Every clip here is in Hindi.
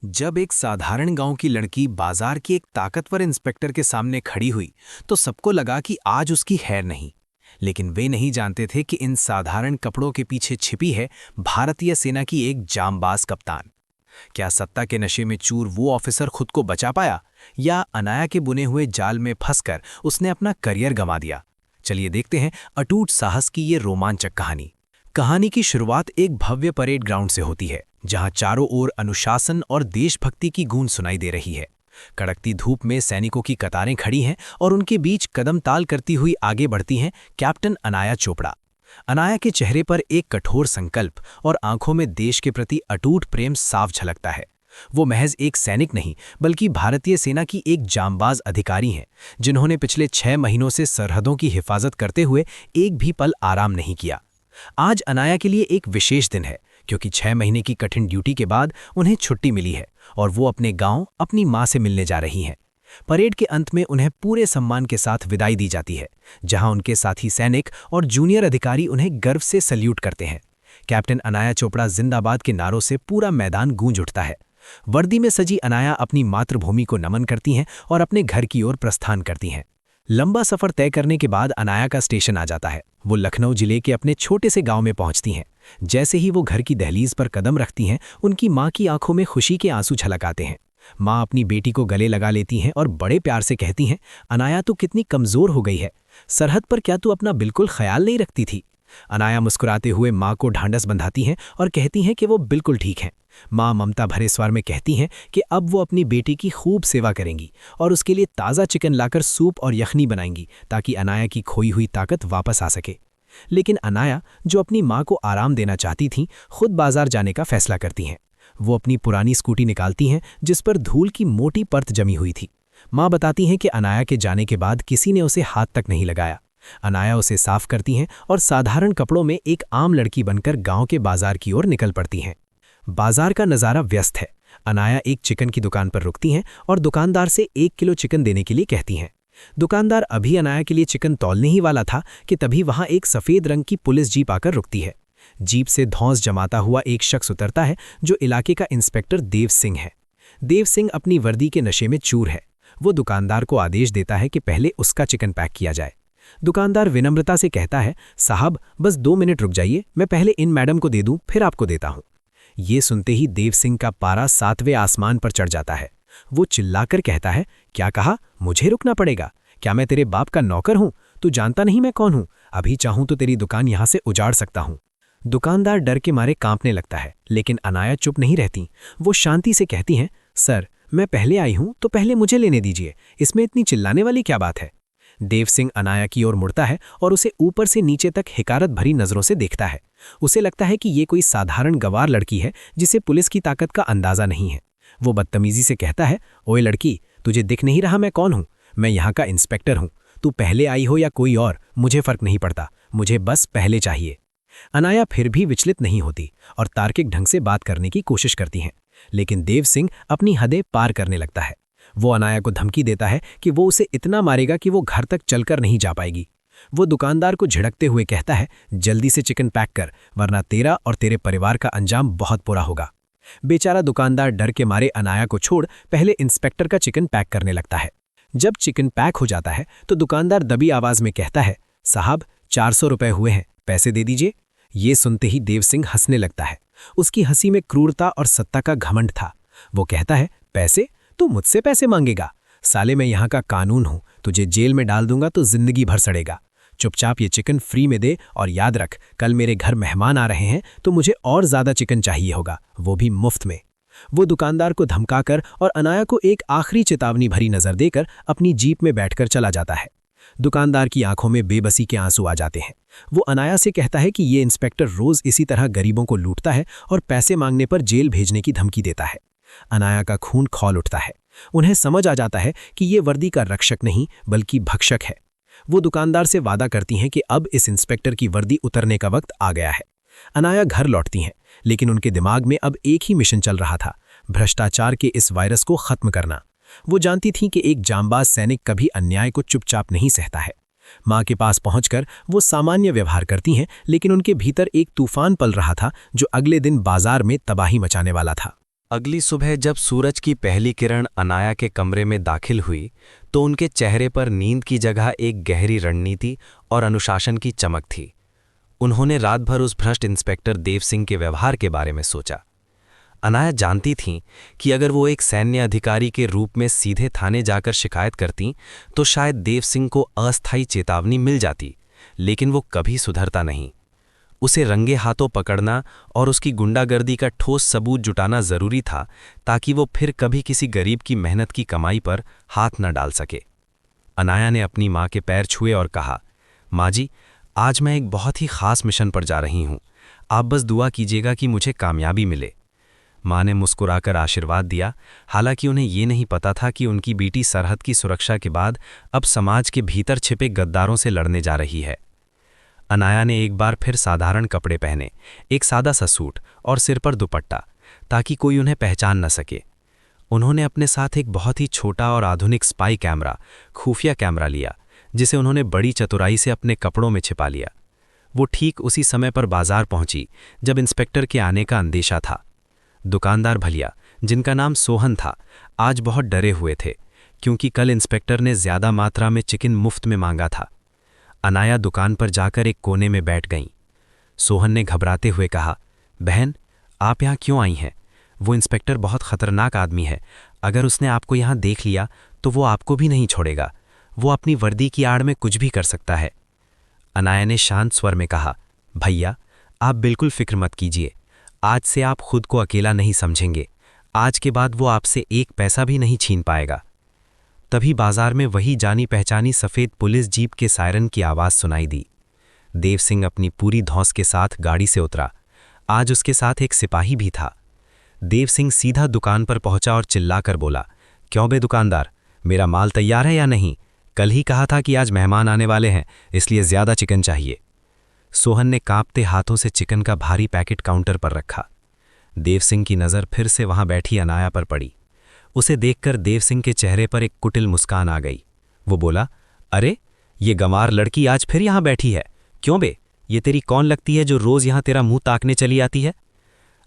जब एक साधारण गांव की लड़की बाजार की एक ताकतवर इंस्पेक्टर के सामने खड़ी हुई तो सबको लगा कि आज उसकी खैर नहीं। लेकिन वे नहीं जानते थे कि इन साधारण कपड़ों के पीछे छिपी है भारतीय सेना की एक जांबाज कप्तान। क्या सत्ता के नशे में चूर वो ऑफिसर खुद को बचा पाया, या अनाया के बुने हुए जाल में फंसकर उसने अपना करियर गंवा दिया? चलिए देखते हैं अटूट साहस की ये रोमांचक कहानी। कहानी की शुरुआत एक भव्य परेड ग्राउंड से होती है, जहां चारों ओर अनुशासन और देशभक्ति की गूंज सुनाई दे रही है। कड़कती धूप में सैनिकों की कतारें खड़ी हैं और उनके बीच कदम ताल करती हुई आगे बढ़ती हैं कैप्टन अनाया चोपड़ा। अनाया के चेहरे पर एक कठोर संकल्प और आंखों में देश के प्रति अटूट प्रेम साफ झलकता है। वो महज एक सैनिक नहीं, बल्कि भारतीय सेना की एक जांबाज अधिकारी हैं, जिन्होंने पिछले 6 महीनों से सरहदों की हिफाजत करते हुए एक भी पल आराम नहीं किया। आज अनाया के लिए एक विशेष दिन है, क्योंकि 6 महीने की कठिन ड्यूटी के बाद उन्हें छुट्टी मिली है और वो अपने गांव अपनी मां से मिलने जा रही हैं। परेड के अंत में उन्हें पूरे सम्मान के साथ विदाई दी जाती है, जहां उनके साथी सैनिक और जूनियर अधिकारी उन्हें गर्व से सल्यूट करते हैं। कैप्टन अनाया चोपड़ा जिंदाबाद के नारों से पूरा मैदान गूंज उठता है। वर्दी में सजी अनाया अपनी मातृभूमि को नमन करती हैं और अपने घर की ओर प्रस्थान करती हैं। लंबा सफर तय करने के बाद अनाया का स्टेशन आ जाता है। वो लखनऊ जिले के अपने छोटे से गांव में पहुंचती हैं। जैसे ही वो घर की दहलीज पर कदम रखती हैं, उनकी मां की आंखों में खुशी के आंसू झलक आते हैं। मां अपनी बेटी को गले लगा लेती हैं और बड़े प्यार से कहती हैं, अनाया तू कितनी कमजोर हो गई है, सरहद पर क्या तू अपना बिल्कुल ख्याल नहीं रखती थी? अनाया मुस्कुराते हुए मां को ढांढस बंधाती हैं और कहती हैं कि वो बिल्कुल ठीक हैं। मां ममता भरे स्वर में कहती हैं कि अब वो अपनी बेटी की खूब सेवा करेंगी और उसके लिए ताज़ा चिकन लाकर सूप और यखनी बनाएंगी, ताकि अनाया की खोई हुई ताकत वापस आ सके। लेकिन अनाया, जो अपनी मां को आराम देना चाहती थीं, खुद बाजार जाने का फैसला करती हैं। वो अपनी पुरानी स्कूटी निकालती हैं, जिस पर धूल की मोटी परत जमी हुई थी। मां बताती हैं कि अनाया के जाने के बाद किसी ने उसे हाथ तक नहीं लगाया। अनाया उसे साफ करती हैं और साधारण कपड़ों में एक आम लड़की बनकर गांव के बाजार की ओर निकल पड़ती हैं। बाजार का नज़ारा व्यस्त है। अनाया एक चिकन की दुकान पर रुकती हैं और दुकानदार से 1 किलो चिकन देने के लिए कहती हैं। दुकानदार अभी अनाया के लिए चिकन तौलने ही वाला था कि तभी वहां एक सफ़ेद रंग की पुलिस जीप आकर रुकती है। जीप से धौंस जमाता हुआ एक शख्स उतरता है, जो इलाके का इंस्पेक्टर देव सिंह है। देव सिंह अपनी वर्दी के नशे में चूर है। वो दुकानदार को आदेश देता है कि पहले उसका चिकन पैक किया जाए। दुकानदार विनम्रता से कहता है, साहब बस 2 मिनट रुक जाइए, मैं पहले इन मैडम को दे दूं, फिर आपको देता हूं। ये सुनते ही देव सिंह का पारा 7वें आसमान पर चढ़ जाता है। वो चिल्लाकर कहता है, क्या कहा? मुझे रुकना पड़ेगा? क्या मैं तेरे बाप का नौकर हूं? तू जानता नहीं मैं कौन हूं? अभी चाहूं तो तेरी दुकान यहां से उजाड़ सकता हूं। दुकानदार डर के मारे कांपने लगता है, लेकिन अनाया चुप नहीं रहती। वो शांति से कहती हैं, सर मैं पहले आई हूं तो पहले मुझे लेने दीजिए, इसमें इतनी चिल्लाने वाली क्या बात है? देव सिंह अनाया की ओर मुड़ता है और उसे ऊपर से नीचे तक हिकारत भरी नजरों से देखता है। उसे लगता है कि ये कोई साधारण गवार लड़की है, जिसे पुलिस की ताकत का अंदाजा नहीं है। वो बदतमीजी से कहता है, ओए लड़की, तुझे दिख नहीं रहा मैं कौन हूं? मैं यहाँ का इंस्पेक्टर हूं। तू पहले आई हो या कोई और, मुझे फर्क नहीं पड़ता, मुझे बस पहले चाहिए। अनाया फिर भी विचलित नहीं होती और तार्किक ढंग से बात करने की कोशिश करती हैं, लेकिन देव सिंह अपनी हदें पार करने लगता है। वो अनाया को धमकी देता है कि वो उसे इतना मारेगा कि वो घर तक चलकर नहीं जा पाएगी। वो दुकानदार को झिड़कते हुए कहता है, जल्दी से चिकन पैक कर, वरना तेरा और तेरे परिवार का अंजाम बहुत बुरा होगा। बेचारा दुकानदार डर के मारे अनाया को छोड़ पहले इंस्पेक्टर का चिकन पैक करने लगता है। जब चिकन पैक हो जाता है तो दुकानदार दबी आवाज में कहता है, साहब 400 रुपए हुए हैं, पैसे दे दीजिए। ये सुनते ही देव सिंह हंसने लगता है। उसकी हंसी में क्रूरता और सत्ता का घमंड था। वो कहता है, पैसे? तू मुझसे पैसे मांगेगा? साले मैं यहाँ का कानून हूं, तुझे जेल में डाल दूंगा तो जिंदगी भर सड़ेगा। चुपचाप ये चिकन फ्री में दे, और याद रख, कल मेरे घर मेहमान आ रहे हैं तो मुझे और ज्यादा चिकन चाहिए होगा, वो भी मुफ्त में। वो दुकानदार को धमकाकर और अनाया को एक आखिरी चेतावनी भरी नजर देकर अपनी जीप में बैठकर चला जाता है। दुकानदार की आंखों में बेबसी के आंसू आ जाते हैं। वो अनाया से कहता है कि ये इंस्पेक्टर रोज इसी तरह गरीबों को लूटता है और पैसे मांगने पर जेल भेजने की धमकी देता है। अनाया का खून खौल उठता है। उन्हें समझ आ जाता है कि ये वर्दी का रक्षक नहीं बल्कि भक्षक है। वो दुकानदार से वादा करती हैं कि अब इस इंस्पेक्टर की वर्दी उतरने का वक्त आ गया है। अनाया घर लौटती हैं, लेकिन उनके दिमाग में अब एक ही मिशन चल रहा था, भ्रष्टाचार के इस वायरस को खत्म करना। वो जानती थीं कि एक जांबाज सैनिक कभी अन्याय को चुपचाप नहीं सहता है। मां के पास पहुंचकर वो सामान्य व्यवहार करती हैं, लेकिन उनके भीतर एक तूफान पल रहा था जो अगले दिन बाजार में तबाही मचाने वाला था। अगली सुबह जब सूरज की पहली किरण अनाया के कमरे में दाखिल हुई तो उनके चेहरे पर नींद की जगह एक गहरी रणनीति और अनुशासन की चमक थी। उन्होंने रात भर उस भ्रष्ट इंस्पेक्टर देव सिंह के व्यवहार के बारे में सोचा। अनाया जानती थीं कि अगर वो एक सैन्य अधिकारी के रूप में सीधे थाने जाकर शिकायत करतीं तो शायद देव सिंह को अस्थायी चेतावनी मिल जाती, लेकिन वो कभी सुधरता नहीं। उसे रंगे हाथों पकड़ना और उसकी गुंडागर्दी का ठोस सबूत जुटाना जरूरी था ताकि वो फिर कभी किसी गरीब की मेहनत की कमाई पर हाथ न डाल सके। अनाया ने अपनी माँ के पैर छुए और कहा, माँ जी, आज मैं एक बहुत ही खास मिशन पर जा रही हूँ। आप बस दुआ कीजिएगा कि मुझे कामयाबी मिले। माँ ने मुस्कुराकर आशीर्वाद दिया, हालांकि उन्हें ये नहीं पता था कि उनकी बेटी सरहद की सुरक्षा के बाद अब समाज के भीतर छिपे गद्दारों से लड़ने जा रही है। अनाया ने एक बार फिर साधारण कपड़े पहने, एक सादा सा सूट और सिर पर दुपट्टा, ताकि कोई उन्हें पहचान न सके। उन्होंने अपने साथ एक बहुत ही छोटा और आधुनिक स्पाई कैमरा, खुफिया कैमरा लिया, जिसे उन्होंने बड़ी चतुराई से अपने कपड़ों में छिपा लिया। वो ठीक उसी समय पर बाजार पहुंची जब इंस्पेक्टर के आने का अंदेशा था। दुकानदार भलिया, जिनका नाम सोहन था, आज बहुत डरे हुए थे क्योंकि कल इंस्पेक्टर ने ज्यादा मात्रा में चिकन मुफ्त में मांगा था। अनाया दुकान पर जाकर एक कोने में बैठ गईं। सोहन ने घबराते हुए कहा, बहन, आप यहाँ क्यों आई हैं? वो इंस्पेक्टर बहुत खतरनाक आदमी है। अगर उसने आपको यहाँ देख लिया तो वो आपको भी नहीं छोड़ेगा। वो अपनी वर्दी की आड़ में कुछ भी कर सकता है। अनाया ने शांत स्वर में कहा, भैया, आप बिल्कुल फिक्र मत कीजिए। आज से आप खुद को अकेला नहीं समझेंगे। आज के बाद वो आपसे एक पैसा भी नहीं छीन पाएगा। तभी बाजार में वही जानी पहचानी सफ़ेद पुलिस जीप के सायरन की आवाज़ सुनाई दी। देव सिंह अपनी पूरी धौंस के साथ गाड़ी से उतरा। आज उसके साथ एक सिपाही भी था। देव सिंह सीधा दुकान पर पहुंचा और चिल्लाकर बोला, क्यों बे दुकानदार, मेरा माल तैयार है या नहीं? कल ही कहा था कि आज मेहमान आने वाले हैं, इसलिए ज़्यादा चिकन चाहिए। सोहन ने कांपते हाथों से चिकन का भारी पैकेट काउंटर पर रखा। देव सिंह की नज़र फिर से वहां बैठी अनाया पर पड़ी। उसे देखकर देव सिंह के चेहरे पर एक कुटिल मुस्कान आ गई। वो बोला, अरे, ये गंवार लड़की आज फिर यहां बैठी है। क्यों बे, ये तेरी कौन लगती है जो रोज यहां तेरा मुंह ताकने चली आती है?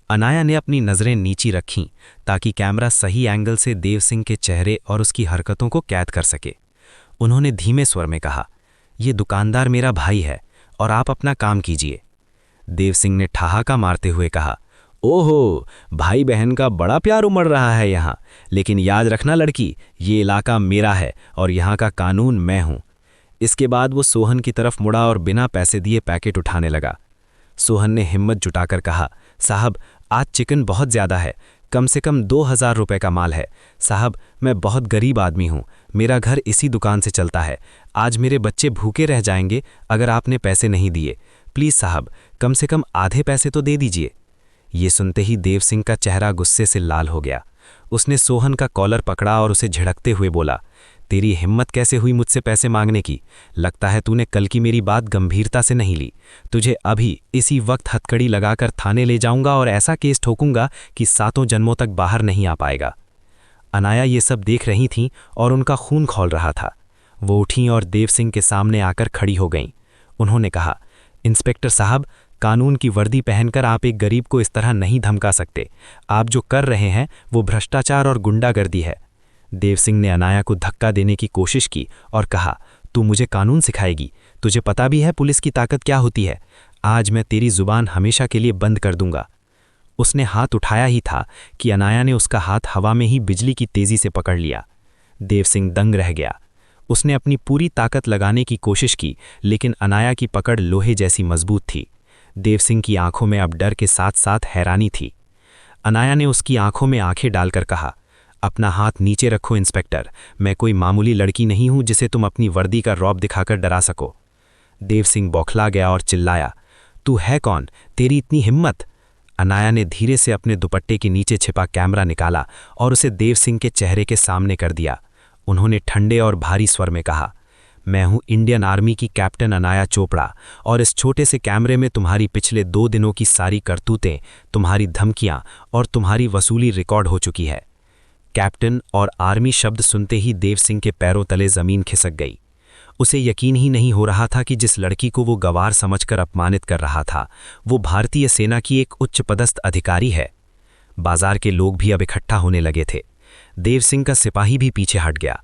अनाया ने अपनी नज़रें नीची रखीं ताकि कैमरा सही एंगल से देव सिंह के चेहरे और उसकी हरकतों को कैद कर सके। उन्होंने धीमे स्वर में कहा, यह दुकानदार मेरा भाई है और आप अपना काम कीजिए। देव सिंह ने ठहाका मारते हुए कहा, ओहो, भाई बहन का बड़ा प्यार उमड़ रहा है यहाँ। लेकिन याद रखना लड़की, ये इलाका मेरा है और यहाँ का कानून मैं हूँ। इसके बाद वो सोहन की तरफ मुड़ा और बिना पैसे दिए पैकेट उठाने लगा। सोहन ने हिम्मत जुटाकर कहा, साहब, आज चिकन बहुत ज़्यादा है, कम से कम 2000 रुपये का माल है। साहब, मैं बहुत गरीब आदमी हूँ, मेरा घर इसी दुकान से चलता है। आज मेरे बच्चे भूखे रह जाएंगे अगर आपने पैसे नहीं दिए। प्लीज़ साहब, कम से कम आधे पैसे तो दे दीजिए। ये सुनते ही देव सिंह का चेहरा गुस्से से लाल हो गया। उसने सोहन का कॉलर पकड़ा और उसे झिड़कते हुए बोला, तेरी हिम्मत कैसे हुई मुझसे पैसे मांगने की? लगता है तूने कल की मेरी बात गंभीरता से नहीं ली। तुझे अभी इसी वक्त हथकड़ी लगाकर थाने ले जाऊंगा और ऐसा केस ठोकूंगा कि 7 जन्मों तक बाहर नहीं आ पाएगा। अनाया ये सब देख रही थीं और उनका खून खौल रहा था। वो उठीं और देव सिंह के सामने आकर खड़ी हो गईं। उन्होंने कहा, इंस्पेक्टर साहब, कानून की वर्दी पहनकर आप एक गरीब को इस तरह नहीं धमका सकते। आप जो कर रहे हैं वो भ्रष्टाचार और गुंडागर्दी है। देव सिंह ने अनाया को धक्का देने की कोशिश की और कहा, तू मुझे कानून सिखाएगी? तुझे पता भी है पुलिस की ताकत क्या होती है? आज मैं तेरी जुबान हमेशा के लिए बंद कर दूंगा। उसने हाथ उठाया ही था कि अनाया ने उसका हाथ हवा में ही बिजली की तेजी से पकड़ लिया। देव सिंह दंग रह गया। उसने अपनी पूरी ताकत लगाने की कोशिश की, लेकिन अनाया की पकड़ लोहे जैसी मजबूत थी। देव सिंह की आंखों में अब डर के साथ साथ हैरानी थी। अनाया ने उसकी आंखों में आंखें डालकर कहा, अपना हाथ नीचे रखो इंस्पेक्टर, मैं कोई मामूली लड़की नहीं हूं जिसे तुम अपनी वर्दी का रौब दिखाकर डरा सको। देव सिंह बौखला गया और चिल्लाया, तू है कौन? तेरी इतनी हिम्मत? अनाया ने धीरे से अपने दुपट्टे के नीचे छिपा कैमरा निकाला और उसे देव सिंह के चेहरे के सामने कर दिया। उन्होंने ठंडे और भारी स्वर में कहा, मैं हूं इंडियन आर्मी की कैप्टन अनाया चोपड़ा और इस छोटे से कैमरे में तुम्हारी पिछले 2 दिनों की सारी करतूतें, तुम्हारी धमकियां और तुम्हारी वसूली रिकॉर्ड हो चुकी है। कैप्टन और आर्मी शब्द सुनते ही देव सिंह के पैरों तले जमीन खिसक गई। उसे यकीन ही नहीं हो रहा था कि जिस लड़की को वो गवार समझकर अपमानित कर रहा था वो भारतीय सेना की एक उच्च पदस्थ अधिकारी है। बाजार के लोग भी अब इकट्ठा होने लगे थे। देव सिंह का सिपाही भी पीछे हट गया।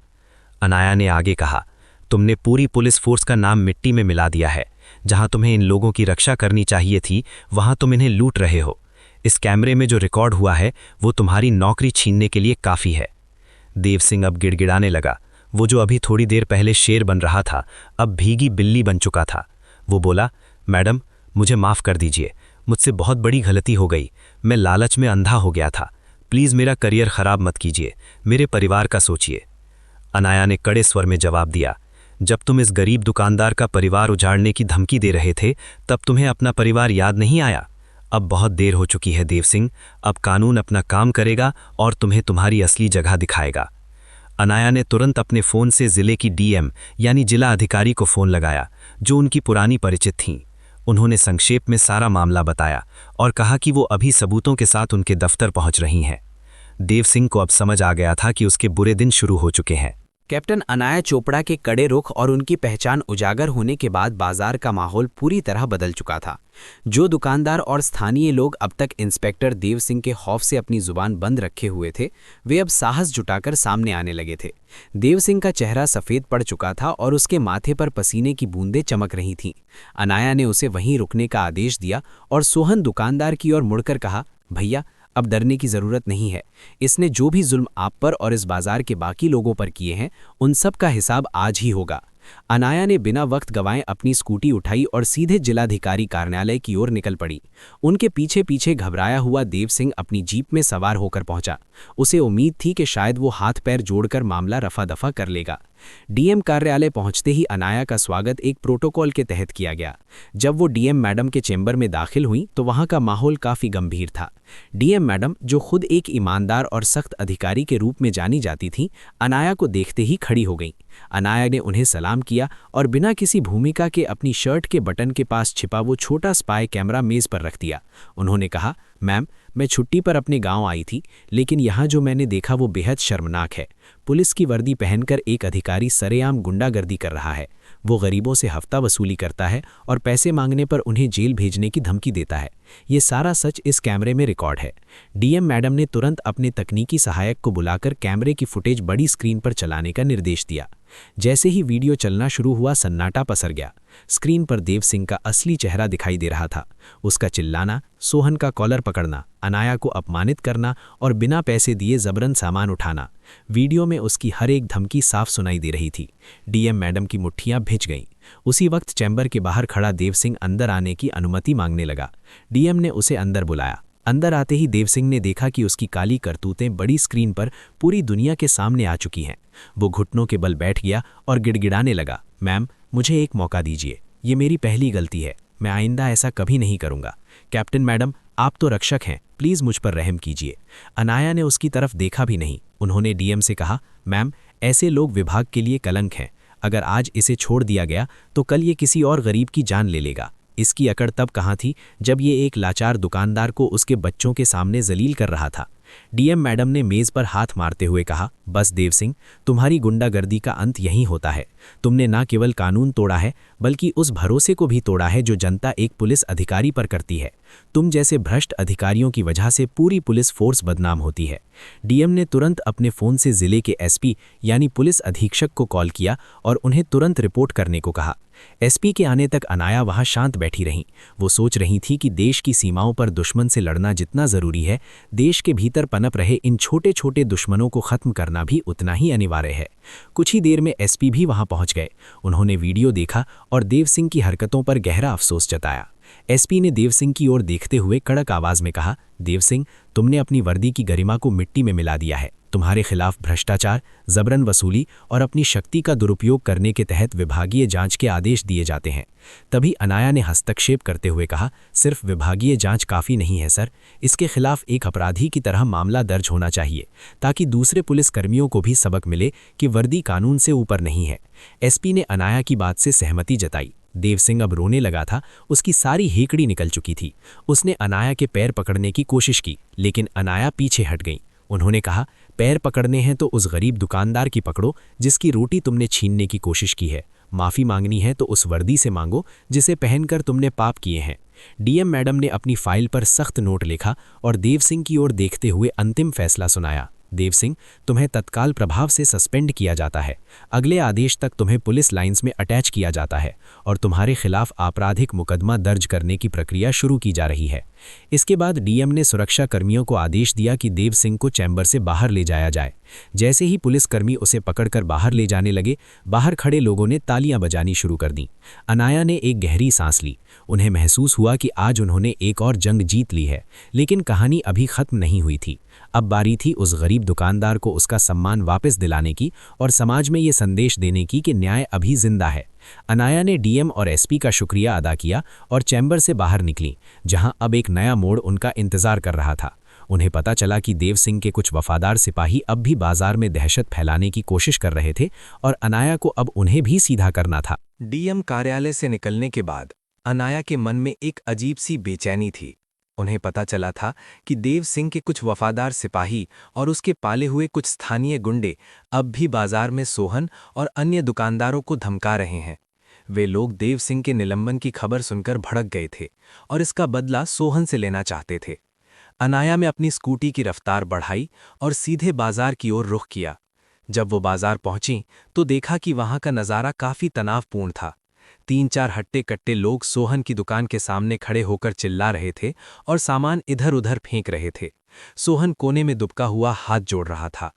अनाया ने आगे कहा, तुमने पूरी पुलिस फोर्स का नाम मिट्टी में मिला दिया है। जहां तुम्हें इन लोगों की रक्षा करनी चाहिए थी, वहां तुम इन्हें लूट रहे हो। इस कैमरे में जो रिकॉर्ड हुआ है वो तुम्हारी नौकरी छीनने के लिए काफ़ी है। देव सिंह अब गिड़गिड़ाने लगा। वो जो अभी थोड़ी देर पहले शेर बन रहा था, अब भीगी बिल्ली बन चुका था। वो बोला, मैडम, मुझे माफ़ कर दीजिए, मुझसे बहुत बड़ी गलती हो गई। मैं लालच में अंधा हो गया था। प्लीज़ मेरा करियर ख़राब मत कीजिए, मेरे परिवार का सोचिए। अनाया ने कड़े स्वर में जवाब दिया, जब तुम इस गरीब दुकानदार का परिवार उजाड़ने की धमकी दे रहे थे, तब तुम्हें अपना परिवार याद नहीं आया? अब बहुत देर हो चुकी है देव सिंह, अब कानून अपना काम करेगा और तुम्हें तुम्हारी असली जगह दिखाएगा। अनाया ने तुरंत अपने फ़ोन से ज़िले की डीएम यानी जिला अधिकारी को फ़ोन लगाया, जो उनकी पुरानी परिचित थीं। उन्होंने संक्षेप में सारा मामला बताया और कहा कि वो अभी सबूतों के साथ उनके दफ्तर पहुंच रही हैं। देव सिंह को अब समझ आ गया था कि उसके बुरे दिन शुरू हो चुके हैं। कैप्टन अनाया चोपड़ा के कड़े रुख और उनकी पहचान उजागर होने के बाद बाजार का माहौल पूरी तरह बदल चुका था। जो दुकानदार और स्थानीय लोग अब तक इंस्पेक्टर देव सिंह के खौफ से अपनी जुबान बंद रखे हुए थे, वे अब साहस जुटाकर सामने आने लगे थे। देव सिंह का चेहरा सफ़ेद पड़ चुका था और उसके माथे पर पसीने की बूंदें चमक रही थीं। अनाया ने उसे वहीं रुकने का आदेश दिया और सोहन दुकानदार की ओर मुड़कर कहा, भैया, अब डरने की ज़रूरत नहीं है। इसने जो भी जुल्म आप पर और इस बाजार के बाकी लोगों पर किए हैं, उन सब का हिसाब आज ही होगा। अनाया ने बिना वक्त गंवाए अपनी स्कूटी उठाई और सीधे जिलाधिकारी कार्यालय की ओर निकल पड़ी। उनके पीछे पीछे घबराया हुआ देव सिंह अपनी जीप में सवार होकर पहुंचा। उसे उम्मीद थी कि शायद वो हाथ पैर जोड़कर मामला रफा दफा कर लेगा। डीएम कार्यालय पहुंचते ही अनाया का स्वागत एक प्रोटोकॉल के तहत किया गया। जब वो डीएम मैडम के चेंबर में दाखिल हुई तो वहां का माहौल काफ़ी गंभीर था। डीएम मैडम, जो खुद एक ईमानदार और सख्त अधिकारी के रूप में जानी जाती थीं, अनाया को देखते ही खड़ी हो गईं। अनाया ने उन्हें सलाम किया और बिना किसी भूमिका के अपनी शर्ट के बटन के पास छिपा वो छोटा स्पाई कैमरा मेज़ पर रख दिया। उन्होंने कहा, मैम, मैं छुट्टी पर अपने गांव आई थी, लेकिन यहाँ जो मैंने देखा वो बेहद शर्मनाक है। पुलिस की वर्दी पहनकर एक अधिकारी सरेआम गुंडागर्दी कर रहा है। वो गरीबों से हफ्ता वसूली करता है और पैसे मांगने पर उन्हें जेल भेजने की धमकी देता है। ये सारा सच इस कैमरे में रिकॉर्ड है। डीएम मैडम ने तुरंत अपने तकनीकी सहायक को बुलाकर कैमरे की फुटेज बड़ी स्क्रीन पर चलाने का निर्देश दिया। जैसे ही वीडियो चलना शुरू हुआ, सन्नाटा पसर गया। स्क्रीन पर देव सिंह का असली चेहरा दिखाई दे रहा था। उसका चिल्लाना, सोहन का कॉलर पकड़ना, अनाया को अपमानित करना और बिना पैसे दिए जबरन सामान उठाना। वीडियो में उसकी हर एक धमकी साफ सुनाई दे रही थी। डीएम मैडम की मुट्ठियां भिज गईं। उसी वक्त चैम्बर के बाहर खड़ा देव सिंह अंदर आने की अनुमति मांगने लगा। डीएम ने उसे अंदर बुलाया। अंदर आते ही देव सिंह ने देखा कि उसकी काली करतूतें बड़ी स्क्रीन पर पूरी दुनिया के सामने आ चुकी हैं। वो घुटनों के बल बैठ गया और गिड़गिड़ाने लगा, मैम, मुझे एक मौका दीजिए। ये मेरी पहली गलती है। मैं आइंदा ऐसा कभी नहीं करूँगा। कैप्टन मैडम, आप तो रक्षक हैं, प्लीज़ मुझ पर रहम कीजिए। अनाया ने उसकी तरफ देखा भी नहीं। उन्होंने डीएम से कहा, मैम, ऐसे लोग विभाग के लिए कलंक हैं। अगर आज इसे छोड़ दिया गया तो कल ये किसी और गरीब की जान ले लेगा। इसकी अकड़ तब कहाँ थी जब ये एक लाचार दुकानदार को उसके बच्चों के सामने जलील कर रहा था। डीएम मैडम ने मेज़ पर हाथ मारते हुए कहा, बस देव सिंह, तुम्हारी गुंडागर्दी का अंत यहीं होता है। तुमने न केवल कानून तोड़ा है, बल्कि उस भरोसे को भी तोड़ा है जो जनता एक पुलिस अधिकारी पर करती है। तुम जैसे भ्रष्ट अधिकारियों की वजह से पूरी पुलिस फोर्स बदनाम होती है। डीएम ने तुरंत अपने फ़ोन से ज़िले के एसपी यानी पुलिस अधीक्षक को कॉल किया और उन्हें तुरंत रिपोर्ट करने को कहा। एसपी के आने तक अनाया वहां शांत बैठी रहीं। वो सोच रही थी कि देश की सीमाओं पर दुश्मन से लड़ना जितना ज़रूरी है, देश के भीतर पनप रहे इन छोटे छोटे दुश्मनों को ख़त्म करना भी उतना ही अनिवार्य है। कुछ ही देर में एसपी भी वहां पहुंच गए। उन्होंने वीडियो देखा और देव सिंह की हरकतों पर गहरा अफसोस जताया। एसपी ने देव सिंह की ओर देखते हुए कड़क आवाज़ में कहा, देव सिंह, तुमने अपनी वर्दी की गरिमा को मिट्टी में मिला दिया है। तुम्हारे खिलाफ भ्रष्टाचार, जबरन वसूली और अपनी शक्ति का दुरुपयोग करने के तहत विभागीय जांच के आदेश दिए जाते हैं। तभी अनाया ने हस्तक्षेप करते हुए कहा, सिर्फ विभागीय जांच काफ़ी नहीं है सर, इसके खिलाफ एक अपराधी की तरह मामला दर्ज होना चाहिए, ताकि दूसरे पुलिसकर्मियों को भी सबक मिले कि वर्दी कानून से ऊपर नहीं है। एसपी ने अनाया की बात से सहमति जताई। देव सिंह अब रोने लगा था। उसकी सारी हेकड़ी निकल चुकी थी। उसने अनाया के पैर पकड़ने की कोशिश की, लेकिन अनाया पीछे हट गई। उन्होंने कहा, पैर पकड़ने हैं तो उस गरीब दुकानदार की पकड़ो जिसकी रोटी तुमने छीनने की कोशिश की है। माफ़ी मांगनी है तो उस वर्दी से मांगो जिसे पहनकर तुमने पाप किए हैं। डीएम मैडम ने अपनी फाइल पर सख्त नोट लिखा और देव सिंह की ओर देखते हुए अंतिम फैसला सुनाया। देव सिंह, तुम्हें तत्काल प्रभाव से सस्पेंड किया जाता है। अगले आदेश तक तुम्हें पुलिस लाइंस में अटैच किया जाता है और तुम्हारे खिलाफ आपराधिक मुकदमा दर्ज करने की प्रक्रिया शुरू की जा रही है। इसके बाद डीएम ने सुरक्षा कर्मियों को आदेश दिया कि देव सिंह को चैम्बर से बाहर ले जाया जाए। जैसे ही पुलिसकर्मी उसे पकड़कर बाहर ले जाने लगे, बाहर खड़े लोगों ने तालियां बजानी शुरू कर दी। अनाया ने एक गहरी सांस ली। उन्हें महसूस हुआ कि आज उन्होंने एक और जंग जीत ली है, लेकिन कहानी अभी खत्म नहीं हुई थी। अब बारी थी उस गरीब दुकानदार को उसका सम्मान वापस दिलाने की और समाज में ये संदेश देने की कि न्याय अभी जिंदा है। अनाया ने डीएम और एसपी का शुक्रिया अदा किया और चैम्बर से बाहर निकली, जहां अब एक नया मोड़ उनका इंतजार कर रहा था। उन्हें पता चला कि देव सिंह के कुछ वफादार सिपाही अब भी बाजार में दहशत फैलाने की कोशिश कर रहे थे और अनाया को अब उन्हें भी सीधा करना था। डीएम कार्यालय से निकलने के बाद अनाया के मन में एक अजीब सी बेचैनी थी। उन्हें पता चला था कि देव सिंह के कुछ वफादार सिपाही और उसके पाले हुए कुछ स्थानीय गुंडे अब भी बाजार में सोहन और अन्य दुकानदारों को धमका रहे हैं। वे लोग देव सिंह के निलंबन की खबर सुनकर भड़क गए थे और इसका बदला सोहन से लेना चाहते थे। अनाया में अपनी स्कूटी की रफ्तार बढ़ाई और सीधे बाजार की ओर रुख किया। जब वो बाजार पहुंची तो देखा कि वहां का नज़ारा काफी तनावपूर्ण था। 3-4 हट्टे कट्टे लोग सोहन की दुकान के सामने खड़े होकर चिल्ला रहे थे और सामान इधर उधर फेंक रहे थे। सोहन कोने में दुबका हुआ हाथ जोड़ रहा था।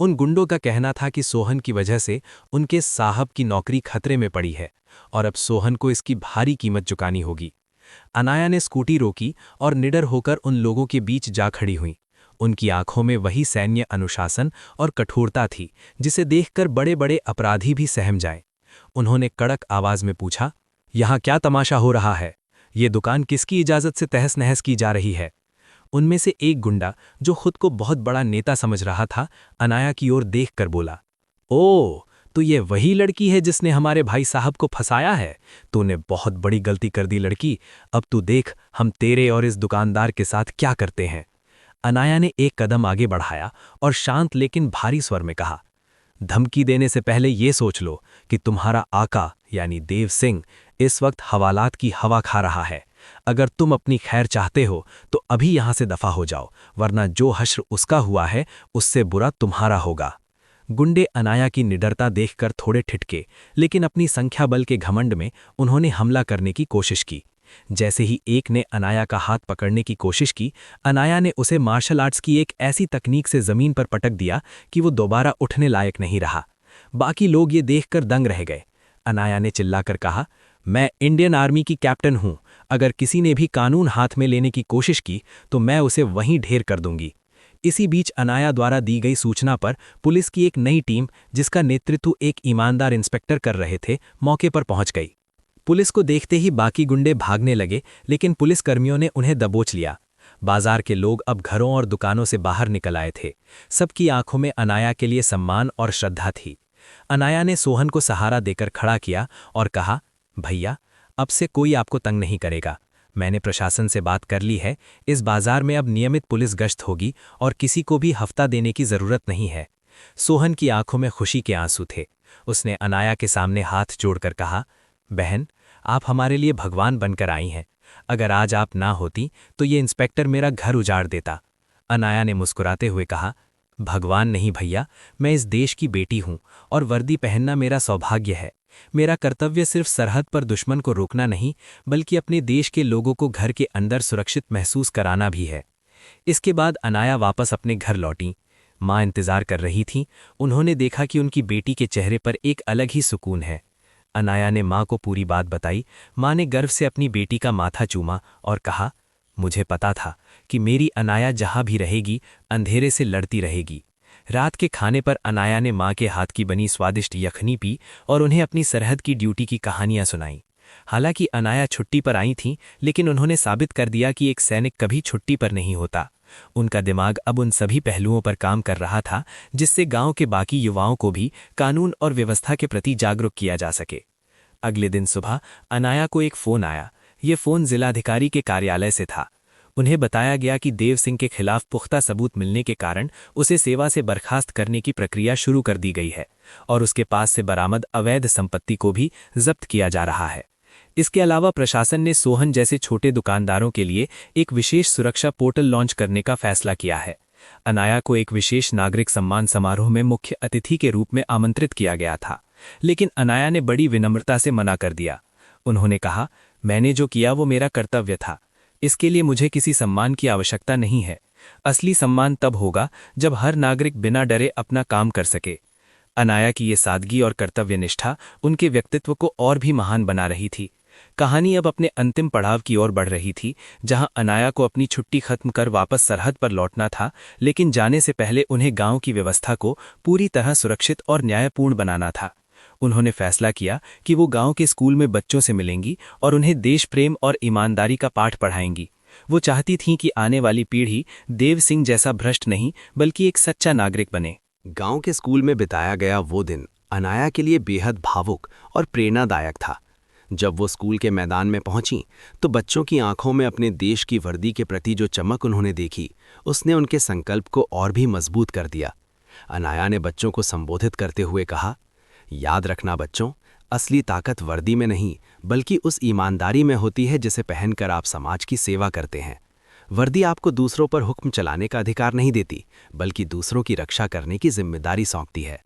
उन गुंडों का कहना था कि सोहन की वजह से उनके साहब की नौकरी खतरे में पड़ी है और अब सोहन को इसकी भारी कीमत चुकानी होगी। अनाया ने स्कूटी रोकी और निडर होकर उन लोगों के बीच जा खड़ी हुई। उनकी आंखों में वही सैन्य अनुशासन और कठोरता थी जिसे देखकर बड़े बड़े अपराधी भी सहम जाएं। उन्होंने कड़क आवाज में पूछा, यहाँ क्या तमाशा हो रहा है? ये दुकान किसकी इजाजत से तहस नहस की जा रही है? उनमें से एक गुंडा, जो खुद को बहुत बड़ा नेता समझ रहा था, अनाया की ओर देखकर बोला, ओह, तो ये वही लड़की है जिसने हमारे भाई साहब को फंसाया है? तूने बहुत बड़ी गलती कर दी लड़की। अब तू देख हम तेरे और इस दुकानदार के साथ क्या करते हैं। अनाया ने एक कदम आगे बढ़ाया और शांत लेकिन भारी स्वर में कहा, धमकी देने से पहले ये सोच लो कि तुम्हारा आका यानी देव सिंह इस वक्त हवालात की हवा खा रहा है। अगर तुम अपनी खैर चाहते हो तो अभी यहां से दफा हो जाओ, वरना जो हश्र उसका हुआ है उससे बुरा तुम्हारा होगा। गुंडे अनाया की निडरता देखकर थोड़े ठिठके, लेकिन अपनी संख्या बल के घमंड में उन्होंने हमला करने की कोशिश की। जैसे ही एक ने अनाया का हाथ पकड़ने की कोशिश की, अनाया ने उसे मार्शल आर्ट्स की एक ऐसी तकनीक से जमीन पर पटक दिया कि वो दोबारा उठने लायक नहीं रहा। बाकी लोग ये देखकर दंग रह गए। अनाया ने चिल्लाकर कहा, मैं इंडियन आर्मी की कैप्टन हूं। अगर किसी ने भी कानून हाथ में लेने की कोशिश की तो मैं उसे वहीं ढेर कर दूंगी। इसी बीच अनाया द्वारा दी गई सूचना पर पुलिस की एक नई टीम, जिसका नेतृत्व एक ईमानदार इंस्पेक्टर कर रहे थे, मौके पर पहुंच गई। पुलिस को देखते ही बाकी गुंडे भागने लगे, लेकिन पुलिसकर्मियों ने उन्हें दबोच लिया। बाजार के लोग अब घरों और दुकानों से बाहर निकल आए थे। सबकी आंखों में अनाया के लिए सम्मान और श्रद्धा थी। अनाया ने सोहन को सहारा देकर खड़ा किया और कहा, भैया, अब से कोई आपको तंग नहीं करेगा। मैंने प्रशासन से बात कर ली है। इस बाजार में अब नियमित पुलिस गश्त होगी और किसी को भी हफ्ता देने की जरूरत नहीं है। सोहन की आंखों में खुशी के आंसू थे। उसने अनाया के सामने हाथ जोड़कर कहा, बहन, आप हमारे लिए भगवान बनकर आई हैं। अगर आज आप ना होती तो ये इंस्पेक्टर मेरा घर उजाड़ देता। अनाया ने मुस्कुराते हुए कहा, भगवान नहीं भैया, मैं इस देश की बेटी हूं और वर्दी पहनना मेरा सौभाग्य है। मेरा कर्तव्य सिर्फ सरहद पर दुश्मन को रोकना नहीं, बल्कि अपने देश के लोगों को घर के अंदर सुरक्षित महसूस कराना भी है। इसके बाद अनाया वापस अपने घर लौटी। माँ इंतजार कर रही थीं। उन्होंने देखा कि उनकी बेटी के चेहरे पर एक अलग ही सुकून है। अनाया ने माँ को पूरी बात बताई। माँ ने गर्व से अपनी बेटी का माथा चूमा और कहा, मुझे पता था कि मेरी अनाया जहाँ भी रहेगी अंधेरे से लड़ती रहेगी। रात के खाने पर अनाया ने माँ के हाथ की बनी स्वादिष्ट यखनी पी और उन्हें अपनी सरहद की ड्यूटी की कहानियाँ सुनाईं। हालांकि अनाया छुट्टी पर आई थीं, लेकिन उन्होंने साबित कर दिया कि एक सैनिक कभी छुट्टी पर नहीं होता। उनका दिमाग अब उन सभी पहलुओं पर काम कर रहा था जिससे गांव के बाकी युवाओं को भी कानून और व्यवस्था के प्रति जागरूक किया जा सके। अगले दिन सुबह अनाया को एक फ़ोन आया। ये फ़ोन जिलाधिकारी के कार्यालय से था। उन्हें बताया गया कि देव सिंह के खिलाफ पुख्ता सबूत मिलने के कारण उसे सेवा से बर्खास्त करने की प्रक्रिया शुरू कर दी गई है और उसके पास से बरामद अवैध संपत्ति को भी जब्त किया जा रहा है। इसके अलावा प्रशासन ने सोहन जैसे छोटे दुकानदारों के लिए एक विशेष सुरक्षा पोर्टल लॉन्च करने का फैसला किया है। अनाया को एक विशेष नागरिक सम्मान समारोह में मुख्य अतिथि के रूप में आमंत्रित किया गया था, लेकिन अनाया ने बड़ी विनम्रता से मना कर दिया। उन्होंने कहा, मैंने जो किया वो मेरा कर्तव्य था। इसके लिए मुझे किसी सम्मान की आवश्यकता नहीं है। असली सम्मान तब होगा जब हर नागरिक बिना डरे अपना काम कर सके। अनाया की ये सादगी और कर्तव्यनिष्ठा उनके व्यक्तित्व को और भी महान बना रही थी। कहानी अब अपने अंतिम पड़ाव की ओर बढ़ रही थी, जहां अनाया को अपनी छुट्टी खत्म कर वापस सरहद पर लौटना था, लेकिन जाने से पहले उन्हें गांव की व्यवस्था को पूरी तरह सुरक्षित और न्यायपूर्ण बनाना था। उन्होंने फैसला किया कि वो गांव के स्कूल में बच्चों से मिलेंगी और उन्हें देश प्रेम और ईमानदारी का पाठ पढ़ाएंगी। वो चाहती थीं कि आने वाली पीढ़ी देव सिंह जैसा भ्रष्ट नहीं बल्कि एक सच्चा नागरिक बने। गांव के स्कूल में बिताया गया वो दिन अनाया के लिए बेहद भावुक और प्रेरणादायक था। जब वो स्कूल के मैदान में पहुंची तो बच्चों की आंखों में अपने देश की वर्दी के प्रति जो चमक उन्होंने देखी, उसने उनके संकल्प को और भी मजबूत कर दिया। अनाया ने बच्चों को संबोधित करते हुए कहा, याद रखना बच्चों, असली ताकत वर्दी में नहीं बल्कि उस ईमानदारी में होती है जिसे पहनकर आप समाज की सेवा करते हैं। वर्दी आपको दूसरों पर हुक्म चलाने का अधिकार नहीं देती, बल्कि दूसरों की रक्षा करने की जिम्मेदारी सौंपती है।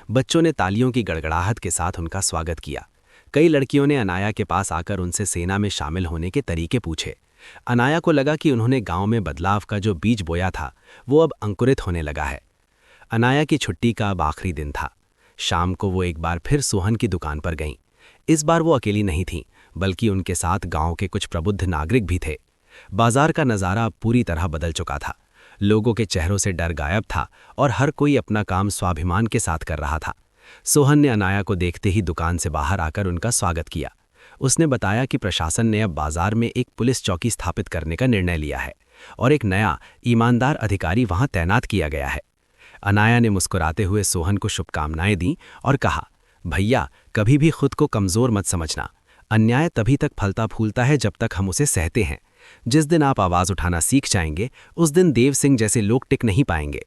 बच्चों ने तालियों की गड़गड़ाहट के साथ उनका स्वागत किया। कई लड़कियों ने अनाया के पास आकर उनसे सेना में शामिल होने के तरीके पूछे। अनाया को लगा कि उन्होंने गांव में बदलाव का जो बीज बोया था वो अब अंकुरित होने लगा है। अनाया की छुट्टी का अब आखिरी दिन था। शाम को वो एक बार फिर सोहन की दुकान पर गईं। इस बार वो अकेली नहीं थीं, बल्कि उनके साथ गांव के कुछ प्रबुद्ध नागरिक भी थे। बाजार का नज़ारा अब पूरी तरह बदल चुका था। लोगों के चेहरों से डर गायब था और हर कोई अपना काम स्वाभिमान के साथ कर रहा था। सोहन ने अनाया को देखते ही दुकान से बाहर आकर उनका स्वागत किया। उसने बताया कि प्रशासन ने अब बाजार में एक पुलिस चौकी स्थापित करने का निर्णय लिया है और एक नया ईमानदार अधिकारी वहां तैनात किया गया है। अनाया ने मुस्कुराते हुए सोहन को शुभकामनाएं दी और कहा, भैया, कभी भी खुद को कमज़ोर मत समझना। अन्याय तभी तक फलता फूलता है जब तक हम उसे सहते हैं। जिस दिन आप आवाज़ उठाना सीख जाएंगे, उस दिन देव सिंह जैसे लोग टिक नहीं पाएंगे।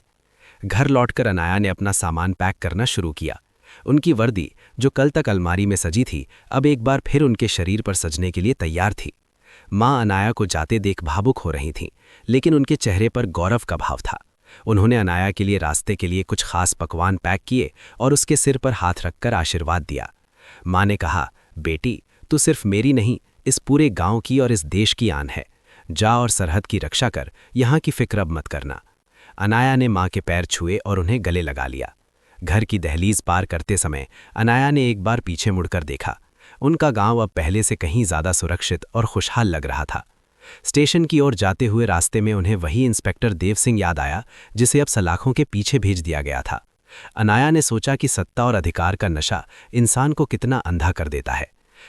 घर लौटकर अनाया ने अपना सामान पैक करना शुरू किया। उनकी वर्दी, जो कल तक अलमारी में सजी थी, अब एक बार फिर उनके शरीर पर सजने के लिए तैयार थी। माँ अनाया को जाते देख भावुक हो रही थीं, लेकिन उनके चेहरे पर गौरव का भाव था। उन्होंने अनाया के लिए रास्ते के लिए कुछ खास पकवान पैक किए और उसके सिर पर हाथ रखकर आशीर्वाद दिया। माँ ने कहा, बेटी, तू सिर्फ मेरी नहीं, इस पूरे गांव की और इस देश की आन है। जा और सरहद की रक्षा कर, यहाँ की फिक्र अब मत करना। अनाया ने माँ के पैर छुए और उन्हें गले लगा लिया। घर की दहलीज पार करते समय अनाया ने एक बार पीछे मुड़कर देखा। उनका गांव अब पहले से कहीं ज़्यादा सुरक्षित और खुशहाल लग रहा था। स्टेशन की ओर जाते हुए रास्ते में उन्हें वही इंस्पेक्टर देव सिंह याद आया, जिसे अब सलाखों के पीछे भेज दिया गया था। अनाया ने सोचा कि सत्ता और अधिकार का नशा इंसान को कितना अंधा कर देता है,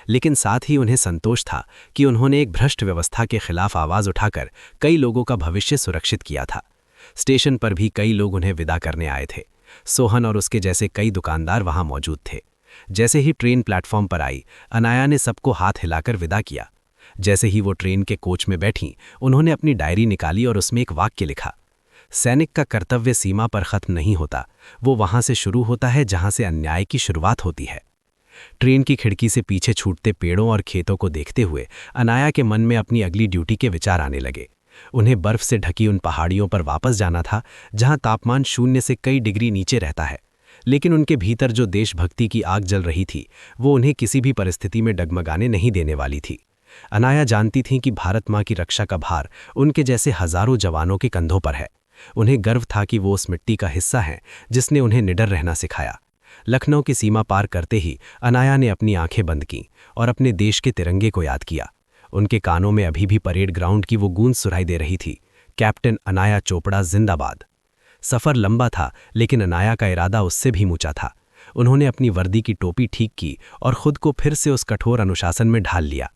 लेकिन साथ ही उन्हें संतोष था कि उन्होंने एक भ्रष्ट व्यवस्था के खिलाफ आवाज़ उठाकर कई लोगों का भविष्य सुरक्षित किया था। स्टेशन पर भी कई लोग उन्हें विदा करने आए थे। सोहन और उसके जैसे कई दुकानदार वहां मौजूद थे। जैसे ही ट्रेन प्लेटफॉर्म पर आई, अनाया ने सबको हाथ हिलाकर विदा किया। जैसे ही वो ट्रेन के कोच में बैठीं, उन्होंने अपनी डायरी निकाली और उसमें एक वाक्य लिखा, सैनिक का कर्तव्य सीमा पर खत्म नहीं होता, वो वहां से शुरू होता है जहां से अन्याय की शुरुआत होती है। ट्रेन की खिड़की से पीछे छूटते पेड़ों और खेतों को देखते हुए अनाया के मन में अपनी अगली ड्यूटी के विचार आने लगे। उन्हें बर्फ से ढकी उन पहाड़ियों पर वापस जाना था जहां तापमान 0 से कई डिग्री नीचे रहता है, लेकिन उनके भीतर जो देशभक्ति की आग जल रही थी वो उन्हें किसी भी परिस्थिति में डगमगाने नहीं देने वाली थी। अनाया जानती थीं कि भारत माँ की रक्षा का भार उनके जैसे हजारों जवानों के कंधों पर है। उन्हें गर्व था कि वो उस मिट्टी का हिस्सा हैं जिसने उन्हें निडर रहना सिखाया। लखनऊ की सीमा पार करते ही अनाया ने अपनी आंखें बंद कीं और अपने देश के तिरंगे को याद किया। उनके कानों में अभी भी परेड ग्राउंड की वो गूंज सुनाई दे रही थी, कैप्टन अनाया चोपड़ा जिंदाबाद। सफ़र लंबा था, लेकिन अनाया का इरादा उससे भी ऊंचा था। उन्होंने अपनी वर्दी की टोपी ठीक की और खुद को फिर से उस कठोर अनुशासन में ढाल लिया।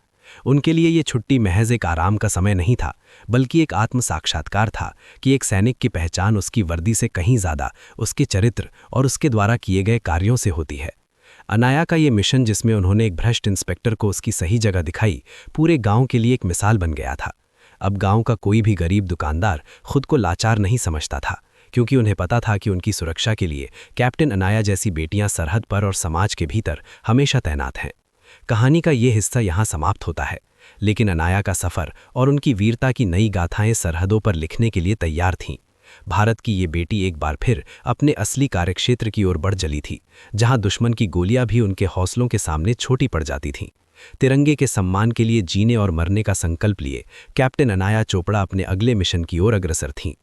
उनके लिए ये छुट्टी महज एक आराम का समय नहीं था, बल्कि एक आत्म साक्षात्कार था कि एक सैनिक की पहचान उसकी वर्दी से कहीं ज़्यादा उसके चरित्र और उसके द्वारा किए गए कार्यों से होती है। अनाया का ये मिशन, जिसमें उन्होंने एक भ्रष्ट इंस्पेक्टर को उसकी सही जगह दिखाई, पूरे गांव के लिए एक मिसाल बन गया था। अब गांव का कोई भी गरीब दुकानदार खुद को लाचार नहीं समझता था, क्योंकि उन्हें पता था कि उनकी सुरक्षा के लिए कैप्टन अनाया जैसी बेटियां सरहद पर और समाज के भीतर हमेशा तैनात हैं। कहानी का ये हिस्सा यहाँ समाप्त होता है, लेकिन अनाया का सफ़र और उनकी वीरता की नई गाथाएं सरहदों पर लिखने के लिए तैयार थीं। भारत की ये बेटी एक बार फिर अपने असली कार्यक्षेत्र की ओर बढ़ चली थी, जहां दुश्मन की गोलियां भी उनके हौसलों के सामने छोटी पड़ जाती थीं। तिरंगे के सम्मान के लिए जीने और मरने का संकल्प लिए कैप्टन अनाया चोपड़ा अपने अगले मिशन की ओर अग्रसर थीं।